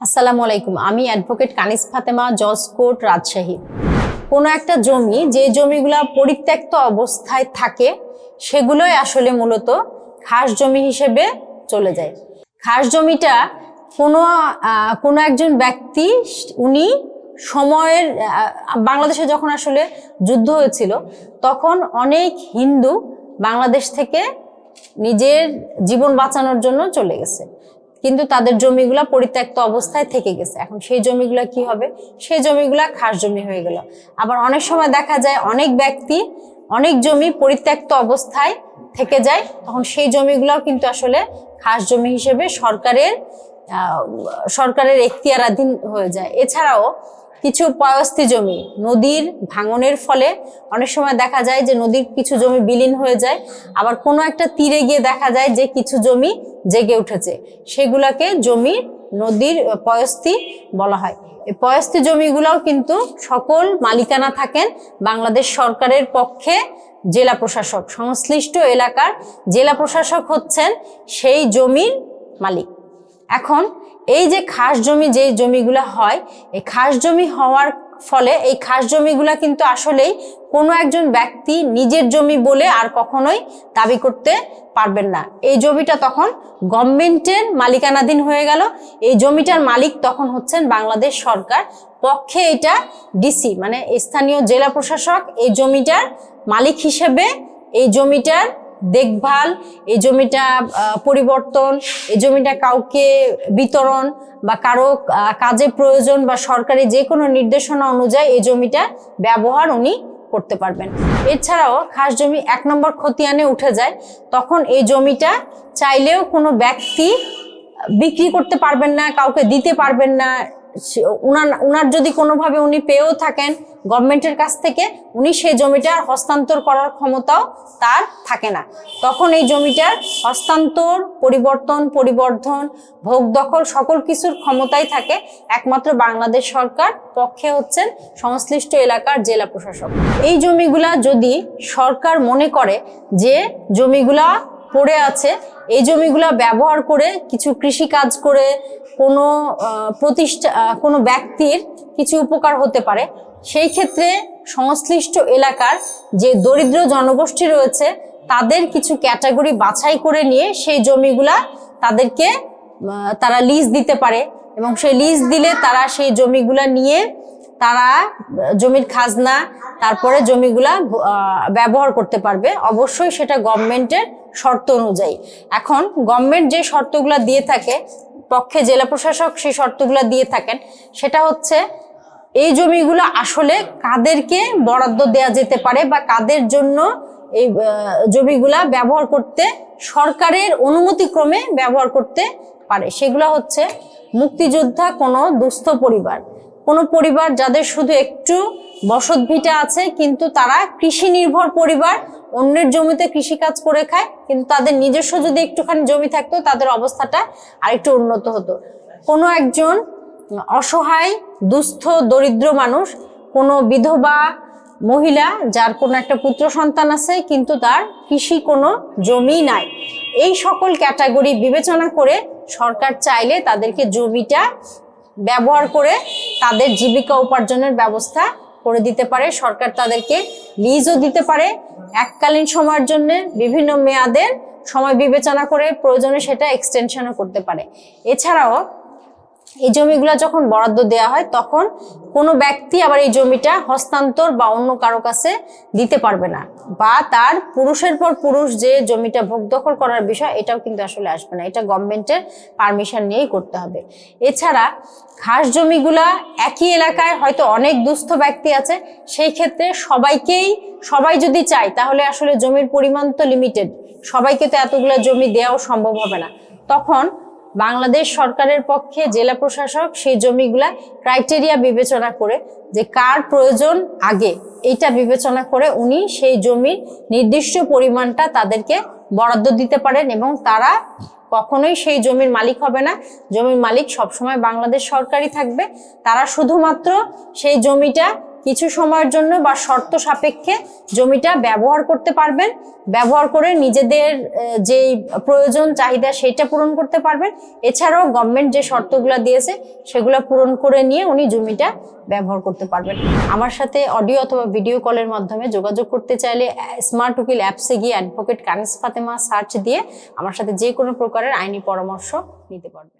আসসালামু আলাইকুম। আমি অ্যাডভোকেট কানিজ ফাতেমা, জজ কোর্ট, রাজশাহী। কোনো একটা জমি, যে জমিগুলা পরিত্যক্ত অবস্থায় থাকে, সেগুলোই আসলে মূলত খাস জমি হিসেবে চলে যায়। খাস জমিটা কোনো একজন ব্যক্তি, উনি সময়ের বাংলাদেশে যখন আসলে যুদ্ধ হয়েছিল, তখন অনেক হিন্দু বাংলাদেশ থেকে নিজের জীবন বাঁচানোর জন্য চলে গেছে, কিন্তু তাদের জমিগুলা পরিত্যক্ত অবস্থায় থেকে গেছে। এখন সেই জমিগুলা কি হবে? সেই জমিগুলা খাস জমি হয়ে গেল। আবার অনেক সময় দেখা যায় অনেক ব্যক্তি অনেক জমি পরিত্যক্ত অবস্থায় থেকে যায়, তখন সেই জমিগুলাও কিন্তু আসলে খাস জমি হিসেবে সরকারের এখতিয়ারাধীন হয়ে যায়। এছাড়াও কিছু পয়স্তি জমি নদীর ভাঙনের ফলে অনেক সময় দেখা যায় যে নদীর কিছু জমি বিলীন হয়ে যায়, আবার কোনো একটা তীরে গিয়ে দেখা যায় যে কিছু জমি জেগে উঠেছে, সেগুলাকে নদীর পয়স্তি বলা হয়। এই পয়স্তি জমিগুলাও কিন্তু সকল মালিকানা থাকেন বাংলাদেশ সরকারের পক্ষে জেলা প্রশাসক। সংশ্লিষ্ট এলাকার জেলা প্রশাসক হচ্ছেন সেই জমির মালিক। এখন এই যে খাস জমি, যে জমিগুলা হয়, এই খাস জমি হওয়ার ফলে এই খাস জমিগুলা কিন্তু আসলেই কোনো একজন ব্যক্তি নিজের জমি বলে আর কখনোই দাবি করতে পারবেন না। এই জমিটা তখন গভর্নমেন্টের মালিকানাধীন হয়ে গেল। এই জমিটার মালিক তখন হচ্ছেন বাংলাদেশ সরকার। পক্ষে এটা ডিসি মানে স্থানীয় জেলা প্রশাসক এই জমিটার মালিক হিসেবে এই জমিটার দেখভাল, এই জমিটা পরিবর্তন, এই জমিটা কাউকে বিতরণ বা কারো কাজে প্রয়োজন বা সরকারি যে কোনো নির্দেশনা অনুযায়ী এই জমিটা ব্যবহার উনি করতে পারবেন। এছাড়াও খাস জমি 1 নম্বর খতিয়ানে উঠে যায়, তখন এই জমিটা চাইলেও কোনো ব্যক্তি বিক্রি করতে পারবেন না, কাউকে দিতে পারবেন না। উনার যদি কোনোভাবে উনি পেয়েও থাকেন গভর্নমেন্টের কাছ থেকে, উনি সেই জমিটার হস্তান্তর করার ক্ষমতাও তার থাকে না। তখন এই জমিটার হস্তান্তর, পরিবর্ধন, ভোগ দখল সকল কিছুর ক্ষমতাই থাকে একমাত্র বাংলাদেশ সরকার। পক্ষে হচ্ছেন সংশ্লিষ্ট এলাকার জেলা প্রশাসক। এই জমিগুলা যদি সরকার মনে করে যে জমিগুলা পড়ে আছে, এই জমিগুলা ব্যবহার করে কিছু কৃষি কাজ করে কোনো ব্যক্তির কিছু উপকার হতে পারে, সেই ক্ষেত্রে সংশ্লিষ্ট এলাকার যে দরিদ্র জনগোষ্ঠী রয়েছে তাদের কিছু ক্যাটাগরি বাছাই করে নিয়ে সেই জমিগুলা তারা লিজ দিতে পারে, এবং সেই লিজ দিলে তারা সেই জমিগুলা নিয়ে তারা জমির খাজনা, তারপরে জমিগুলা ব্যবহার করতে পারবে। অবশ্যই সেটা গভর্নমেন্টের শর্ত অনুযায়ী। এখন গভর্নমেন্ট যে শর্তগুলা দিয়ে থাকে, পক্ষে জেলা প্রশাসক সেই শর্তগুলা দিয়ে থাকেন, সেটা হচ্ছে এই জমিগুলো আসলে কাদেরকে বরাদ্দ দেয়া যেতে পারে বা কাদের জন্য এই জমিগুলা ব্যবহার করতে সরকারের অনুমতিক্রমে ব্যবহার করতে পারে। সেগুলো হচ্ছে মুক্তিযোদ্ধা, কোনো দুস্থ পরিবার যাদের শুধু একটু বসত ভিটা আছে, কিন্তু তারা কৃষি নির্ভর পরিবার, অন্যের জমিতে কৃষিকাজ করে খায়, কিন্তু তাদের নিজস্ব যদি একটুখানি জমি থাকতো তাদের অবস্থাটা আরেকটু উন্নত হতো। কোনো একজন অসহায়, দুস্থ, দরিদ্র মানুষ, কোনো বিধবা মহিলা যার কোনো একটা পুত্র সন্তান আছে কিন্তু তার কৃষি কোনো জমি নাই, এই সকল ক্যাটাগরি বিবেচনা করে সরকার চাইলে তাদেরকে জমিটা ব্যবহার করে তাদের জীবিকা উপার্জনের ব্যবস্থা করে দিতে পারে। সরকার তাদেরকে লিজও দিতে পারে এককালীন সময়ের জন্য, বিভিন্ন মেয়াদের সময় বিবেচনা করে প্রয়োজনে সেটা এক্সটেনশনও করতে পারে। এছাড়াও এই জমিগুলো যখন বরাদ্দ দেওয়া হয়, তখন কোনো ব্যক্তি আবার এই জমিটা হস্তান্তর বা অন্য কারো কাছে দিতে পারবে না, বা তার পুরুষের পর পুরুষ যে জমিটা ভোগ দখল করার বিষয়, এটাও কিন্তু আসলে আসবে না। এটা গভর্নমেন্টের পারমিশন নিয়েই করতে হবে। এছাড়া খাস জমিগুলা একই এলাকায় হয়তো অনেক দুস্থ ব্যক্তি আছে, সেই ক্ষেত্রে সবাই যদি চায় তাহলে আসলে জমির পরিমাণ তো লিমিটেড, সবাইকে তো এতগুলো জমি দেওয়াও সম্ভব হবে না। তখন বাংলাদেশ সরকারের পক্ষে জেলা প্রশাসক সেই জমিগুলা ক্রাইটেরিয়া বিবেচনা করে যে কার প্রয়োজন আগে, এইটা বিবেচনা করে উনি সেই জমির নির্দিষ্ট পরিমাণটা তাদেরকে বরাদ্দ দিতে পারেন, এবং তারা কখনোই সেই জমির মালিক হবে না। জমির মালিক সবসময় বাংলাদেশ সরকারই থাকবে। তারা শুধুমাত্র সেই জমিটা কিছু সময়ের জন্য বা শর্ত সাপেক্ষে জমিটা ব্যবহার করতে পারবেন, ব্যবহার করে নিজেদের যে প্রয়োজন চাহিদা সেটা পূরণ করতে পারবেন। এছাড়াও গভর্নমেন্ট যে শর্তগুলো দিয়েছে সেগুলো পূরণ করে নিয়ে উনি জমিটা ব্যবহার করতে পারবেন। আমার সাথে অডিও অথবা ভিডিও কলের মাধ্যমে যোগাযোগ করতে চাইলে স্মার্ট উকিল অ্যাপসে গিয়ে অ্যাডভোকেট কানিজ ফাতেমা সার্চ দিয়ে আমার সাথে যে কোনো প্রকারের আইনি পরামর্শ নিতে পারবেন।